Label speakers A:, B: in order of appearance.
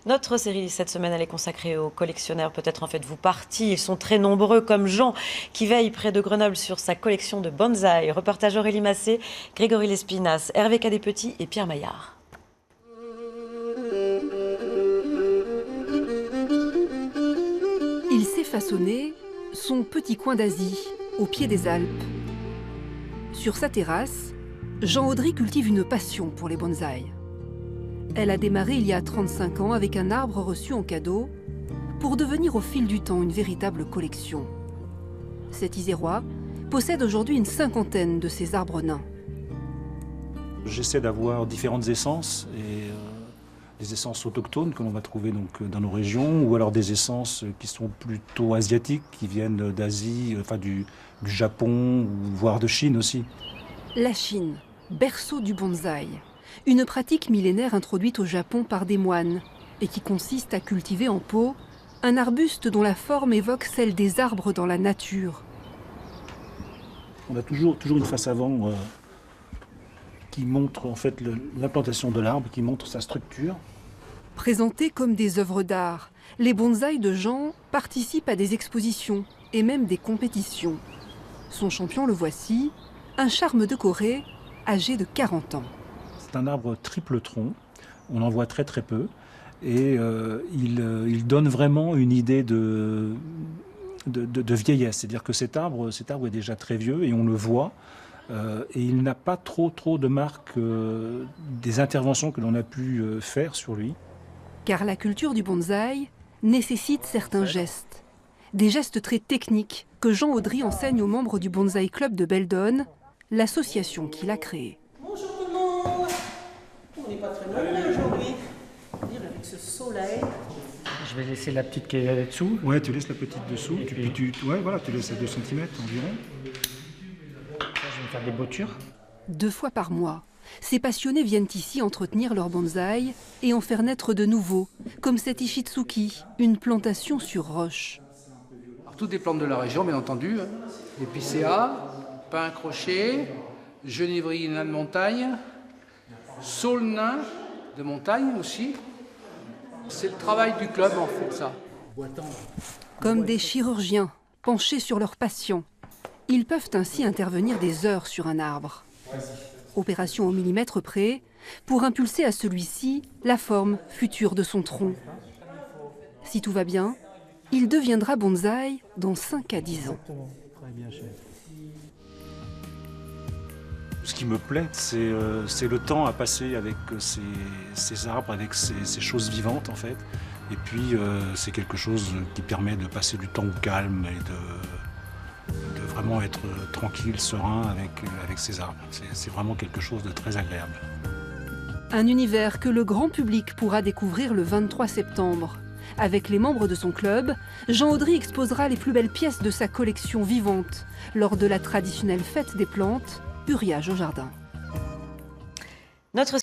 A: Notre série cette semaine, elle est consacrée aux collectionneurs. Peut-être en faites-vous partie. Ils sont très nombreux, comme Jean, qui veille près de Grenoble sur sa collection de bonsaï. Reportage Aurélie Massé, Grégory Lespinasse, Hervé Cadetpetit et Pierre Maillard.
B: Il s'est façonné son petit coin d'Asie, au pied des Alpes. Sur sa terrasse, Jean Audry cultive une passion pour les bonsaïs. Elle a démarré il y a 35 ans avec un arbre reçu en cadeau pour devenir au fil du temps une véritable collection. Cet Isérois possède aujourd'hui une cinquantaine de ces arbres nains.
C: J'essaie d'avoir différentes essences, et des essences autochtones que l'on va trouver donc dans nos régions, ou alors des essences qui sont plutôt asiatiques, qui viennent d'Asie, enfin du Japon, ou voire de Chine aussi.
B: La Chine, berceau du bonsaï, une pratique millénaire introduite au Japon par des moines et qui consiste à cultiver en pot un arbuste dont la forme évoque celle des arbres dans la nature.
C: On a toujours une face avant qui montre en fait l'implantation de l'arbre, qui montre sa structure.
B: Présentés comme des œuvres d'art, les bonsaïs de Jean participent à des expositions et même des compétitions. Son champion, le voici, un charme de Corée, âgé de 40 ans.
C: C'est un arbre triple tronc, on en voit très peu, et il donne vraiment une idée de vieillesse. C'est-à-dire que cet arbre est déjà très vieux et on le voit, et il n'a pas trop de marques des interventions que l'on a pu faire sur lui.
B: Car la culture du bonsaï nécessite certains gestes. Des gestes très techniques que Jean Audry enseigne aux membres du Bonsaï Club de Beldonne, l'association qu'il a créée.
D: Bonjour tout le monde. On n'est pas très nombreux aujourd'hui. Avec ce soleil.
E: Je vais laisser la petite qui est là-dessous.
C: Ouais, tu laisses la petite dessous,
E: Et
C: tu laisses à 2 cm environ.
E: Je vais me faire des bottures.
B: 2 fois par mois, ces passionnés viennent ici entretenir leur bonsaï et en faire naître de nouveaux, comme cet Ishitsuki, une plantation sur roche.
F: Alors, toutes des plantes de la région, bien entendu. Épicéa, pin crochet, genévrier nain de montagne, saule nain de montagne aussi. C'est le travail du club en fait, ça.
B: Comme des chirurgiens penchés sur leur passion, ils peuvent ainsi intervenir des heures sur un arbre. Opération au millimètre près, pour impulser à celui-ci la forme future de son tronc. Si tout va bien, il deviendra bonsaï dans 5 à 10 ans.
C: Ce qui me plaît, c'est le temps à passer avec ces arbres, avec ces choses vivantes en fait. Et puis c'est quelque chose qui permet de passer du temps au calme et de vraiment être tranquille, serein avec ces arbres. C'est vraiment quelque chose de très agréable.
B: Un univers que le grand public pourra découvrir le 23 septembre. Avec les membres de son club, Jean Audry exposera les plus belles pièces de sa collection vivante lors de la traditionnelle fête des plantes, Uriage au jardin.
A: Notre